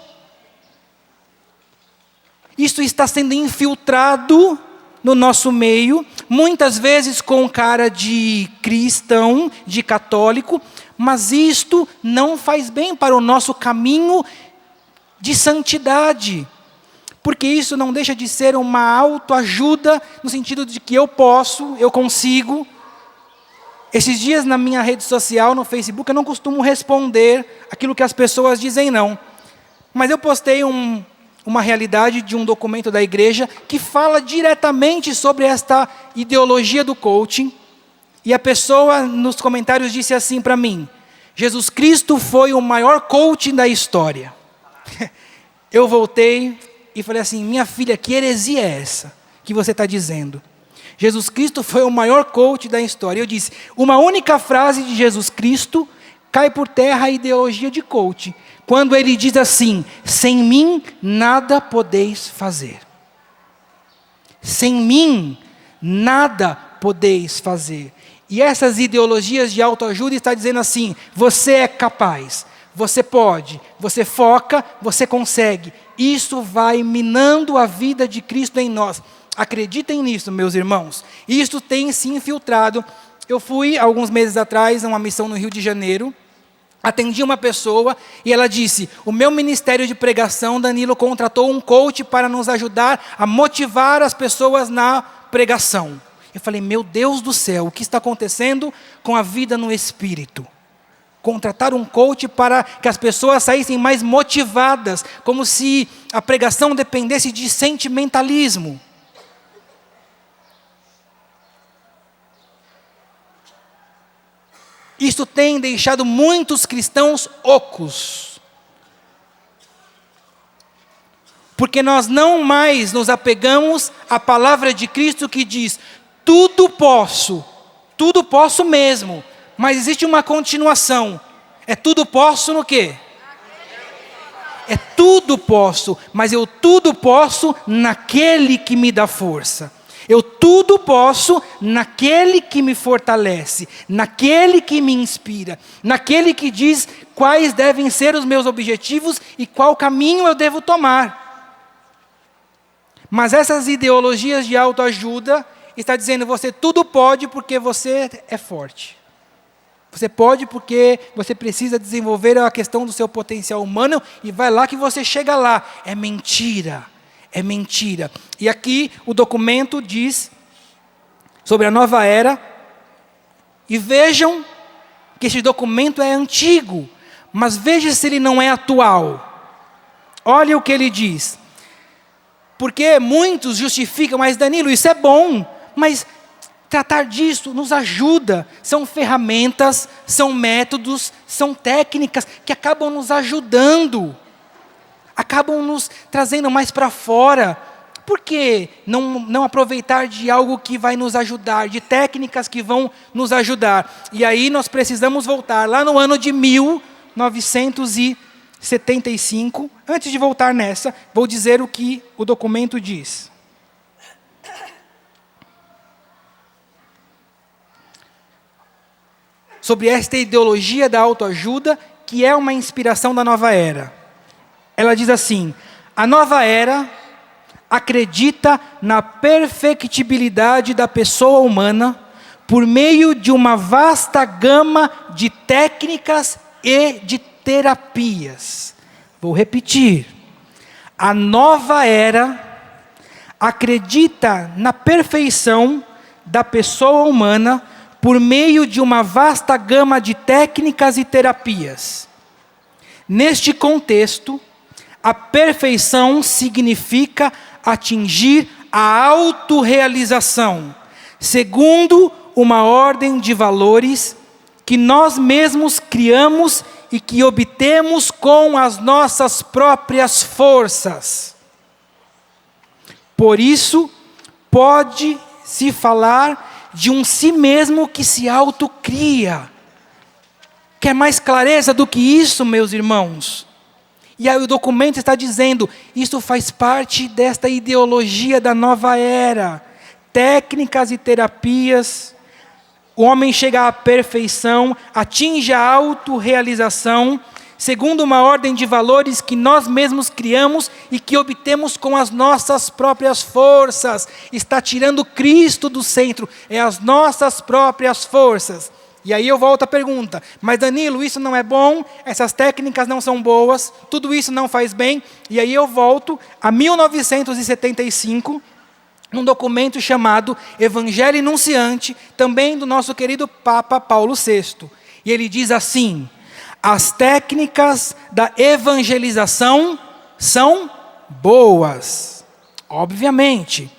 Isso está sendo infiltrado no nosso meio, muitas vezes com cara de cristão, de católico, mas isto não faz bem para o nosso caminho de santidade, porque isso não deixa de ser uma autoajuda, no sentido de que eu consigo. Esses dias na minha rede social, no Facebook, eu não costumo responder aquilo que as pessoas dizem não, mas eu postei uma realidade de um documento da igreja que fala diretamente sobre esta ideologia do coaching, e a pessoa nos comentários disse assim para mim, Jesus Cristo foi o maior coaching da história. Eu voltei e falei assim, minha filha, que heresia é essa que você está dizendo? Jesus Cristo foi o maior coach da história. Eu disse, uma única frase de Jesus Cristo cai por terra a ideologia de coaching. Quando ele diz assim, sem mim nada podeis fazer. Sem mim nada podeis fazer. E essas ideologias de autoajuda estão dizendo assim, você é capaz, você pode, você foca, você consegue. Isso vai minando a vida de Cristo em nós. Acreditem nisso, meus irmãos. Isso tem se infiltrado. Eu fui, alguns meses atrás, a uma missão no Rio de Janeiro. Atendi uma pessoa e ela disse, o meu ministério de pregação, Danilo, contratou um coach para nos ajudar a motivar as pessoas na pregação. Eu falei, meu Deus do céu, o que está acontecendo com a vida no Espírito? Contratar um coach para que as pessoas saíssem mais motivadas, como se a pregação dependesse de sentimentalismo. Isso tem deixado muitos cristãos ocos. Porque nós não mais nos apegamos à palavra de Cristo que diz, tudo posso mesmo. Mas existe uma continuação. É tudo posso no quê? É tudo posso, mas eu tudo posso naquele que me dá força. Eu tudo posso naquele que me fortalece, naquele que me inspira, naquele que diz quais devem ser os meus objetivos e qual caminho eu devo tomar. Mas essas ideologias de autoajuda estão dizendo, você tudo pode porque você é forte. Você pode porque você precisa desenvolver a questão do seu potencial humano e vai lá que você chega lá. É mentira. É mentira. E aqui o documento diz sobre a nova era. E vejam que esse documento é antigo, mas veja se ele não é atual. Olha o que ele diz. Porque muitos justificam, mas Danilo, isso é bom, mas tratar disso nos ajuda. São ferramentas, são métodos, são técnicas que acabam nos ajudando. Acabam nos trazendo mais para fora. Por que não aproveitar de algo que vai nos ajudar, de técnicas que vão nos ajudar? E aí nós precisamos voltar lá no ano de 1975. Antes de voltar nessa, vou dizer o que o documento diz. Sobre esta ideologia da autoajuda, que é uma inspiração da nova era. Ela diz assim, a nova era acredita na perfectibilidade da pessoa humana por meio de uma vasta gama de técnicas e de terapias. Vou repetir. A nova era acredita na perfeição da pessoa humana por meio de uma vasta gama de técnicas e terapias. Neste contexto, a perfeição significa atingir a autorrealização, segundo uma ordem de valores que nós mesmos criamos e que obtemos com as nossas próprias Por isso, pode-se falar de um si mesmo que se autocria. Quer mais clareza do que isso, meus irmãos? E aí o documento está dizendo, isso faz parte desta ideologia da nova era. Técnicas e terapias, o homem chega à perfeição, atinge a autorrealização, segundo uma ordem de valores que nós mesmos criamos e que obtemos com as nossas próprias forças. Está tirando Cristo do centro, é as nossas próprias forças. E aí eu volto à pergunta, mas Danilo, isso não é bom, essas técnicas não são boas, tudo isso não faz bem. E aí eu volto a 1975, num documento chamado Evangelho Enunciante, também do nosso querido Papa Paulo VI. E ele diz assim, as técnicas da evangelização são boas, obviamente,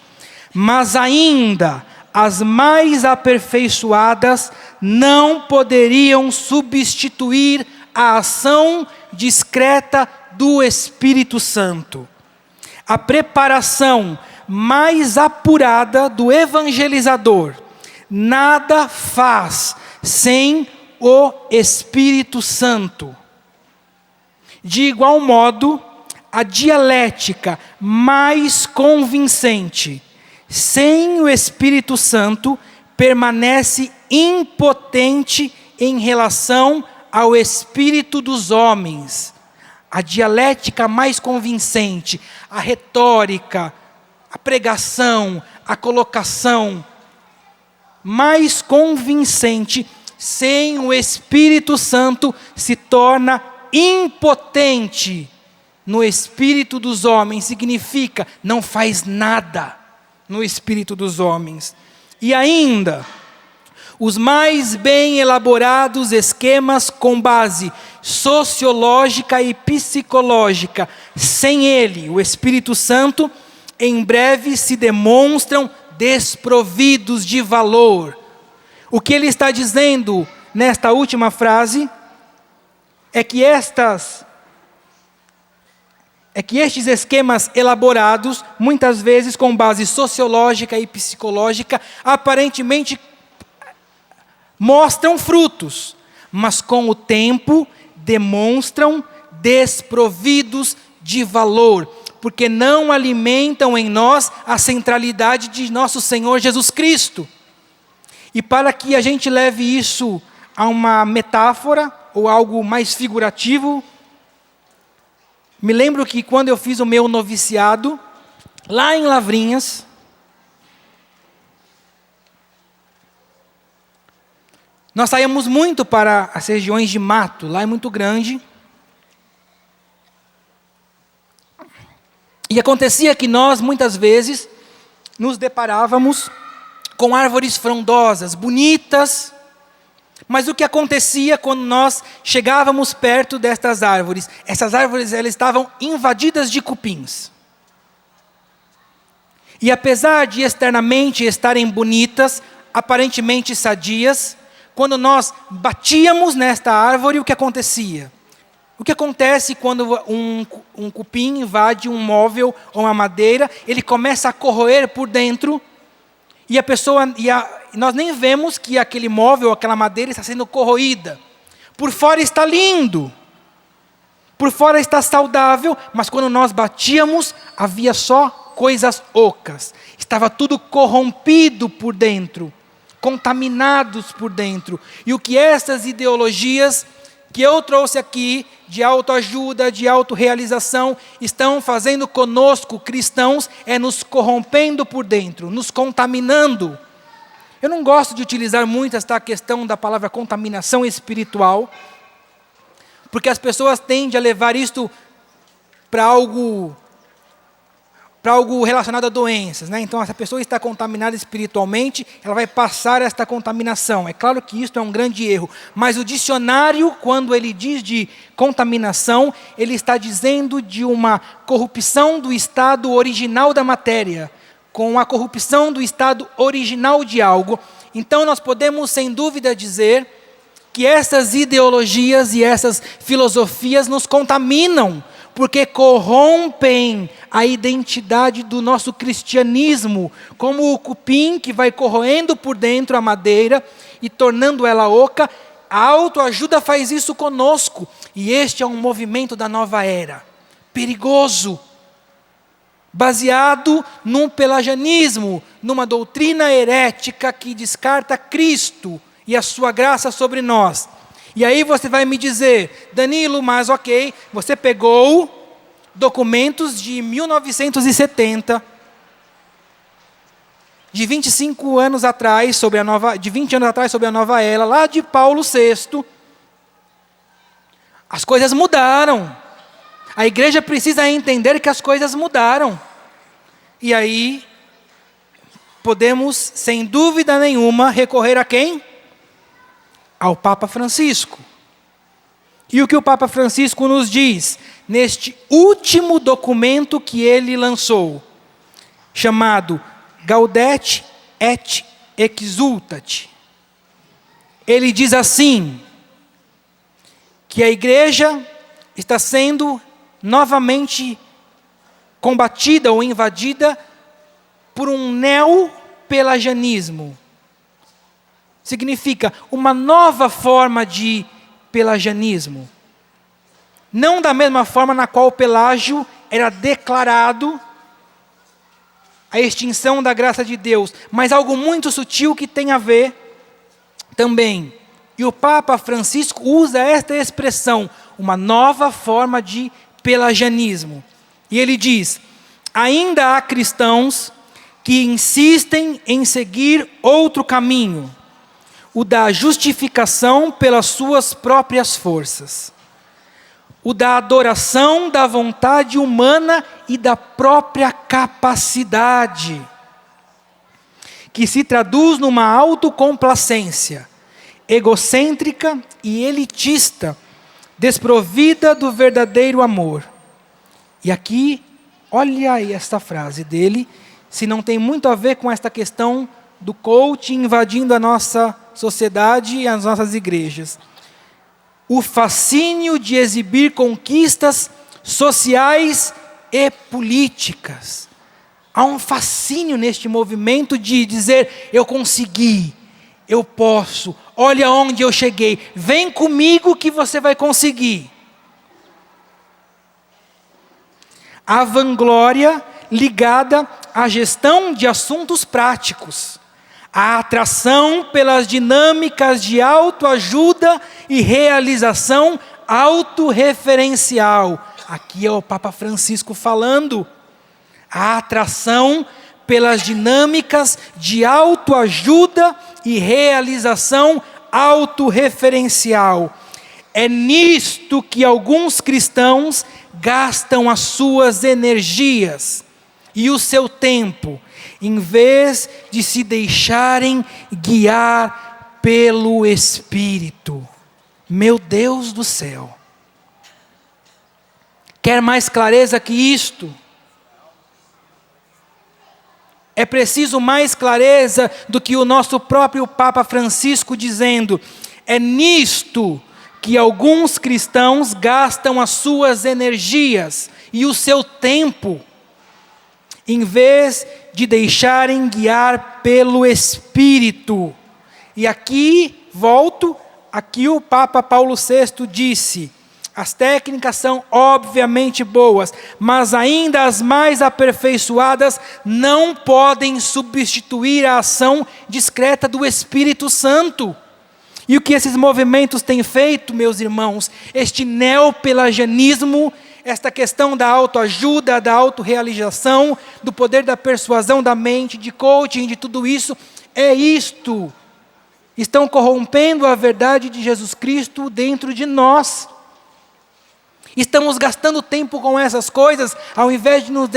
mas ainda as mais aperfeiçoadas não poderiam substituir a ação discreta do Espírito Santo. A preparação mais apurada do evangelizador nada faz sem o Espírito Santo. De igual modo, a dialética mais convincente, sem o Espírito Santo, permanece impotente em relação ao espírito dos homens. A dialética mais convincente, a retórica, a pregação, a colocação mais convincente, sem o Espírito Santo, se torna impotente no espírito dos homens. Significa, não faz nada no espírito dos homens. E ainda, os mais bem elaborados esquemas com base sociológica e psicológica, sem ele, o Espírito Santo, em breve se demonstram desprovidos de valor. O que ele está dizendo nesta última frase é que estes esquemas elaborados, muitas vezes com base sociológica e psicológica, aparentemente mostram frutos, mas com o tempo demonstram desprovidos de valor, porque não alimentam em nós a centralidade de nosso Senhor Jesus Cristo. E para que a gente leve isso a uma metáfora ou algo mais figurativo, me lembro que quando eu fiz o meu noviciado, lá em Lavrinhas, nós saímos muito para as regiões de mato, lá é muito grande. E acontecia que nós, muitas vezes, nos deparávamos com árvores frondosas, bonitas, mas o que acontecia quando nós chegávamos perto destas árvores? Essas árvores elas estavam invadidas de cupins. E apesar de externamente estarem bonitas, aparentemente sadias, quando nós batíamos nesta árvore, o que acontecia? O que acontece quando um cupim invade um móvel ou uma madeira? Ele começa a corroer por dentro e nós nem vemos que aquele móvel, aquela madeira está sendo corroída. Por fora está lindo, por fora está saudável, mas quando nós batíamos, havia só coisas ocas. Estava tudo corrompido por dentro, contaminados por dentro. E o que essas ideologias que eu trouxe aqui, de autoajuda, de autorrealização, estão fazendo conosco, cristãos, é nos corrompendo por dentro, nos contaminando. Eu não gosto de utilizar muito esta questão da palavra contaminação espiritual, porque as pessoas tendem a levar isto para algo relacionado a doenças, né? Então, se a pessoa está contaminada espiritualmente, ela vai passar esta contaminação. É claro que isto é um grande erro, mas o dicionário, quando ele diz de contaminação, ele está dizendo de uma corrupção do estado original da matéria, com a corrupção do estado original de algo. Então, nós podemos, sem dúvida, dizer que essas ideologias e essas filosofias nos contaminam, porque corrompem a identidade do nosso cristianismo, como o cupim que vai corroendo por dentro a madeira e tornando ela oca. A autoajuda faz isso conosco, e este é um movimento da nova era, perigoso, baseado num pelagianismo, numa doutrina herética que descarta Cristo e a sua graça sobre nós. E aí você vai me dizer, Danilo, mas ok, você pegou documentos de 1970, de 25 anos atrás, de 20 anos atrás sobre a nova era, lá de Paulo VI. As coisas mudaram. A igreja precisa entender que as coisas mudaram. E aí, podemos, sem dúvida nenhuma, recorrer a quem? Ao Papa Francisco. E o que o Papa Francisco nos diz neste último documento que ele lançou, chamado Gaudete et Exsultate. Ele diz assim, que a igreja está sendo novamente combatida ou invadida por um neopelagianismo. Significa uma nova forma de pelagianismo. Não da mesma forma na qual o Pelágio era declarado a extinção da graça de Deus, mas algo muito sutil que tem a ver também. E o Papa Francisco usa esta expressão, uma nova forma de pelagianismo. E ele diz, ainda há cristãos que insistem em seguir outro caminho, o da justificação pelas suas próprias forças, o da adoração da vontade humana e da própria capacidade. que se traduz numa autocomplacência egocêntrica e elitista, desprovida do verdadeiro amor. E aqui, olha aí esta frase dele, se não tem muito a ver com esta questão do coaching invadindo a nossa sociedade e as nossas igrejas. O fascínio de exibir conquistas sociais e políticas. Há um fascínio neste movimento de dizer, eu consegui, eu posso, olha onde eu cheguei, vem comigo que você vai conseguir. A vanglória ligada à gestão de assuntos práticos, a atração pelas dinâmicas de autoajuda e realização autorreferencial. Aqui é o Papa Francisco falando. A atração pelas dinâmicas de autoajuda e realização autorreferencial. É nisto que alguns cristãos gastam as suas energias e o seu tempo, em vez de se deixarem guiar pelo Espírito. Meu Deus do céu! Quer mais clareza que isto? É preciso mais clareza do que o nosso próprio Papa Francisco dizendo: é nisto que alguns cristãos gastam as suas energias e o seu tempo, em vez de deixarem guiar pelo Espírito. E aqui, aqui o Papa Paulo VI disse: as técnicas são obviamente boas, mas ainda as mais aperfeiçoadas não podem substituir a ação discreta do Espírito Santo. E o que esses movimentos têm feito, meus irmãos, este neopelagianismo, esta questão da autoajuda, da autorrealização, do poder da persuasão da mente, de coaching, de tudo isso, é isto. Estão corrompendo a verdade de Jesus Cristo dentro de nós. Estamos gastando tempo com essas coisas, ao invés de nos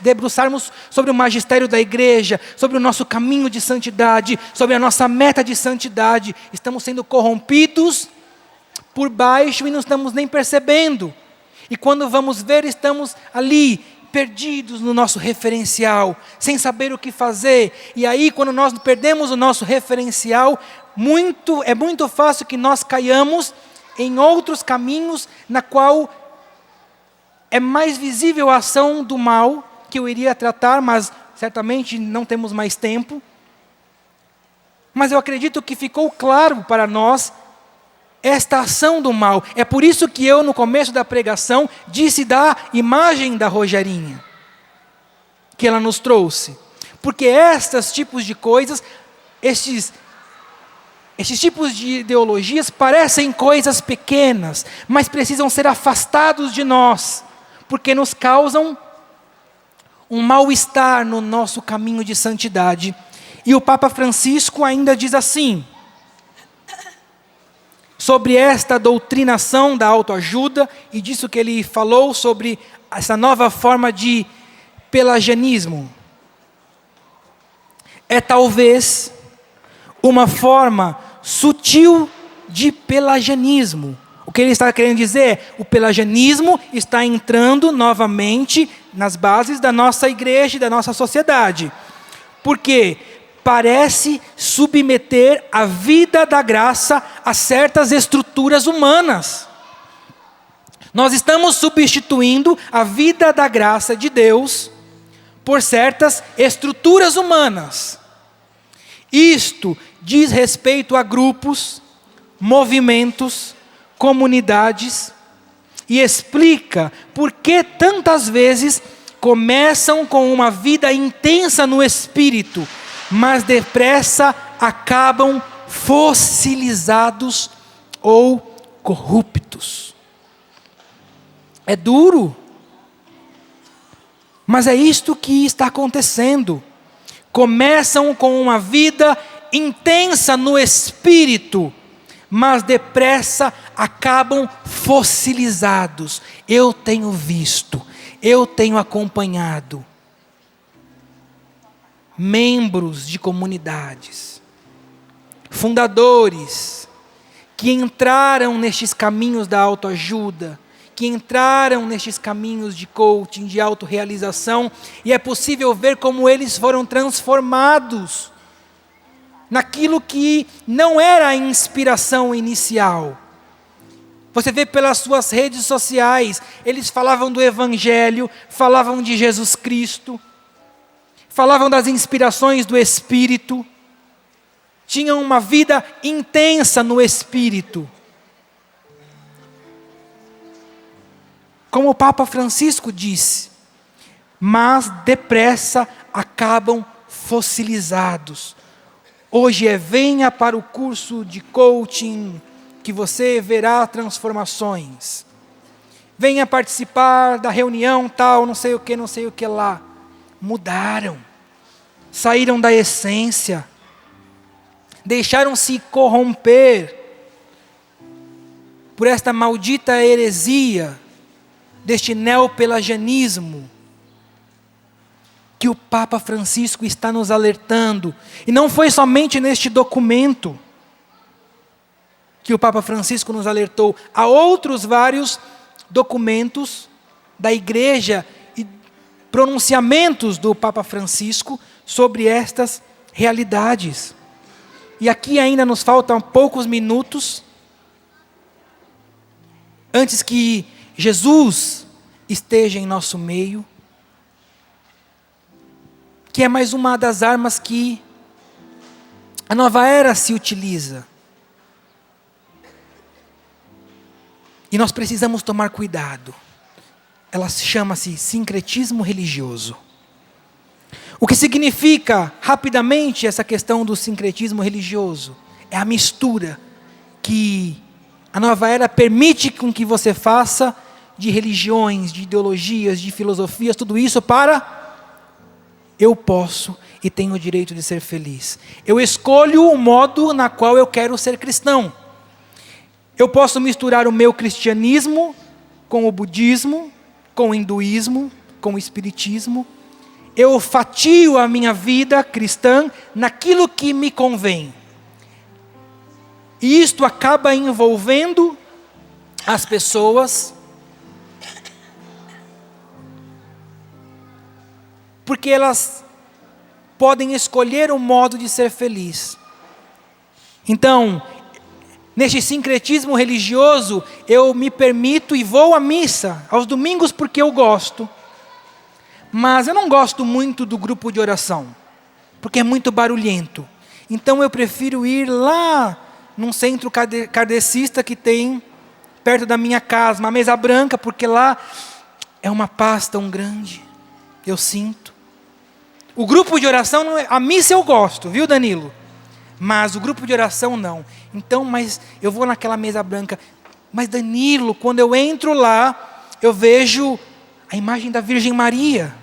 debruçarmos sobre o magistério da igreja, sobre o nosso caminho de santidade, sobre a nossa meta de santidade. Estamos sendo corrompidos por baixo e não estamos nem percebendo. E quando vamos ver, estamos ali, perdidos no nosso referencial, sem saber o que fazer. E aí, quando nós perdemos o nosso referencial, é muito fácil que nós caiamos em outros caminhos, na qual é mais visível a ação do mal, que eu iria tratar, mas certamente não temos mais tempo. Mas eu acredito que ficou claro para nós esta ação do mal. É por isso que eu, no começo da pregação, disse da imagem da Rogerinha, que ela nos trouxe. Porque estes tipos de coisas, estes tipos de ideologias parecem coisas pequenas, mas precisam ser afastados de nós, porque nos causam um mal-estar no nosso caminho de santidade. E o Papa Francisco ainda diz assim, sobre esta doutrinação da autoajuda, e disso que ele falou sobre essa nova forma de pelagianismo. É talvez uma forma sutil de pelagianismo. O que ele está querendo dizer é, o pelagianismo está entrando novamente nas bases da nossa igreja e da nossa sociedade. Porque parece submeter a vida da graça a certas estruturas humanas. Nós estamos substituindo a vida da graça de Deus por certas estruturas humanas. Isto diz respeito a grupos, movimentos, comunidades, e explica por que tantas vezes começam com uma vida intensa no espírito, mas depressa acabam fossilizados ou corruptos. É duro, mas é isto que está acontecendo. Começam com uma vida intensa no espírito, mas depressa acabam fossilizados. Eu tenho visto, eu tenho acompanhado. membros de comunidades, fundadores, que entraram nestes caminhos da autoajuda, que entraram nestes caminhos de coaching, de autorrealização, e é possível ver como eles foram transformados naquilo que não era a inspiração inicial. Você vê pelas suas redes sociais, eles falavam do Evangelho, falavam de Jesus Cristo, falavam das inspirações do Espírito, tinham uma vida intensa no Espírito. Como o Papa Francisco disse, mas depressa acabam fossilizados. Hoje venha para o curso de coaching, que você verá transformações. Venha participar da reunião tal, não sei o que lá. Mudaram, saíram da essência, deixaram-se corromper por esta maldita heresia, deste neopelagianismo, que o Papa Francisco está nos alertando. E não foi somente neste documento que o Papa Francisco nos alertou. Há outros vários documentos da Igreja e pronunciamentos do Papa Francisco sobre estas realidades. E aqui ainda nos faltam poucos minutos antes que Jesus esteja em nosso meio, que é mais uma das armas que a nova era se utiliza. E nós precisamos tomar cuidado. Ela chama-se sincretismo religioso. O que significa, rapidamente, essa questão do sincretismo religioso? É a mistura que a nova era permite com que você faça de religiões, de ideologias, de filosofias, tudo isso para eu posso e tenho o direito de ser feliz. Eu escolho o modo na qual eu quero ser cristão. Eu posso misturar o meu cristianismo com o budismo, com o hinduísmo, com o espiritismo. Eu fatio a minha vida cristã naquilo que me convém. E isto acaba envolvendo as pessoas, porque elas podem escolher o modo de ser feliz. Então, neste sincretismo religioso, eu me permito e vou à missa aos domingos porque eu gosto. Mas eu não gosto muito do grupo de oração, porque é muito barulhento. Então eu prefiro ir lá num centro kardecista que tem perto da minha casa, uma mesa branca, porque lá é uma paz tão grande, eu sinto. O grupo de oração, a missa eu gosto, viu, Danilo? Mas o grupo de oração não. Então, mas eu vou naquela mesa branca. Mas Danilo, quando eu entro lá, eu vejo a imagem da Virgem Maria.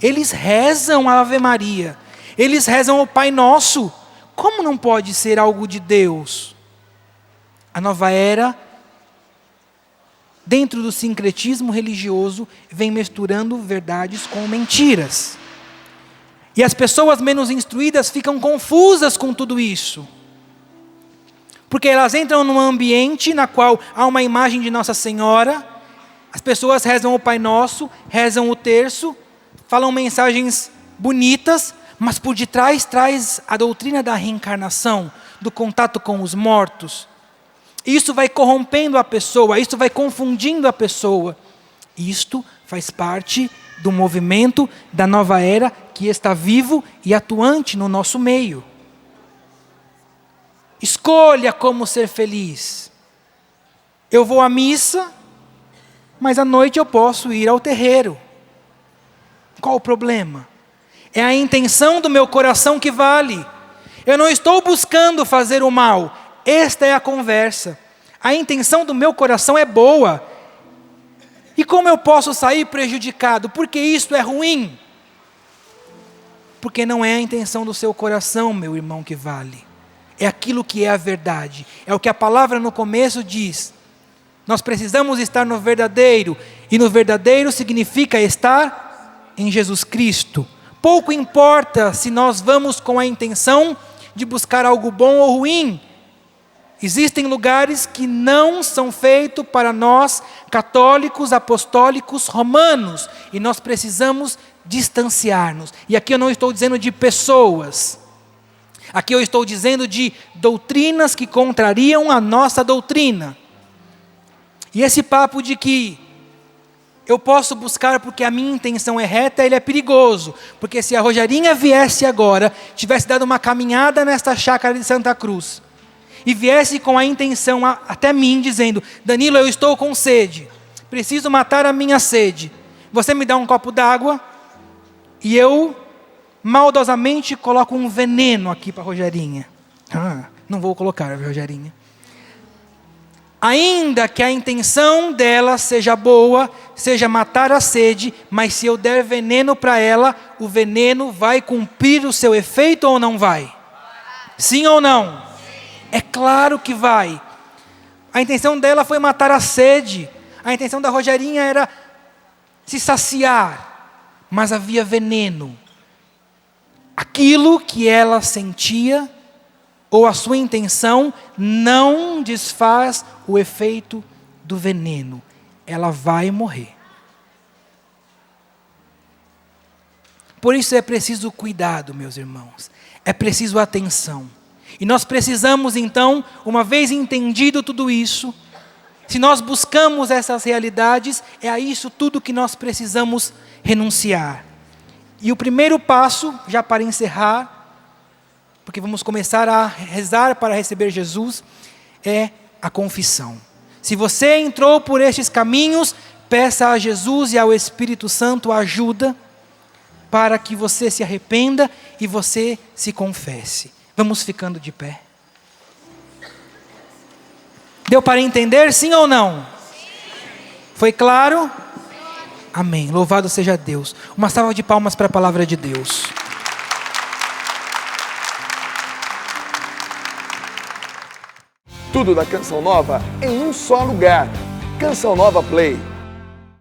Eles rezam a Ave Maria. Eles rezam o Pai Nosso. Como não pode ser algo de Deus? A nova era, dentro do sincretismo religioso, vem misturando verdades com mentiras. E as pessoas menos instruídas ficam confusas com tudo isso. Porque elas entram num ambiente na qual há uma imagem de Nossa Senhora, as pessoas rezam o Pai Nosso, rezam o terço, falam mensagens bonitas, mas por detrás traz a doutrina da reencarnação, do contato com os mortos. Isso vai corrompendo a pessoa, isso vai confundindo a pessoa. Isto faz parte do movimento da nova era que está vivo e atuante no nosso meio. Escolha como ser feliz. Eu vou à missa, mas à noite eu posso ir ao terreiro. Qual o problema? É a intenção do meu coração que vale. Eu não estou buscando fazer o mal. Esta é a conversa. A intenção do meu coração é boa. E como eu posso sair prejudicado? Porque isto é ruim. Porque não é a intenção do seu coração, meu irmão, que vale. É aquilo que é a verdade. É o que a palavra no começo diz. Nós precisamos estar no verdadeiro. E no verdadeiro significa estar em Jesus Cristo. pouco importa se nós vamos com a intenção de buscar algo bom ou ruim. Existem lugares que não são feitos para nós, católicos, apostólicos, romanos, e nós precisamos distanciar-nos. E aqui eu não estou dizendo de pessoas, aqui eu estou dizendo de doutrinas que contrariam a nossa doutrina. E esse papo de que eu posso buscar porque a minha intenção é reta, ele é perigoso. Porque se a Rogerinha viesse agora, tivesse dado uma caminhada nesta chácara de Santa Cruz, e viesse com a intenção até mim, dizendo: Danilo, eu estou com sede, preciso matar a minha sede, você me dá um copo d'água? E eu, maldosamente, coloco um veneno aqui para a Rogerinha. Não vou colocar, Rogerinha. Ainda que a intenção dela seja boa, seja matar a sede, mas se eu der veneno para ela, o veneno vai cumprir o seu efeito ou não vai? Sim ou não? É claro que vai. A intenção dela foi matar a sede. A intenção da Rogerinha era se saciar, mas havia veneno. Aquilo que ela sentia, ou a sua intenção, não desfaz o efeito do veneno. Ela vai morrer. Por isso é preciso cuidado, meus irmãos. É preciso atenção. E nós precisamos então, uma vez entendido tudo isso, se nós buscamos essas realidades, é a isso tudo que nós precisamos renunciar. E o primeiro passo, já para encerrar, porque vamos começar a rezar para receber Jesus, é a confissão. Se você entrou por estes caminhos, peça a Jesus e ao Espírito Santo ajuda para que você se arrependa e você se confesse. Vamos ficando de pé. Deu para entender, sim ou não? Sim. Foi claro? Sim. Amém. Louvado seja Deus. Uma salva de palmas para a palavra de Deus. Tudo da Canção Nova em um só lugar. Canção Nova Play.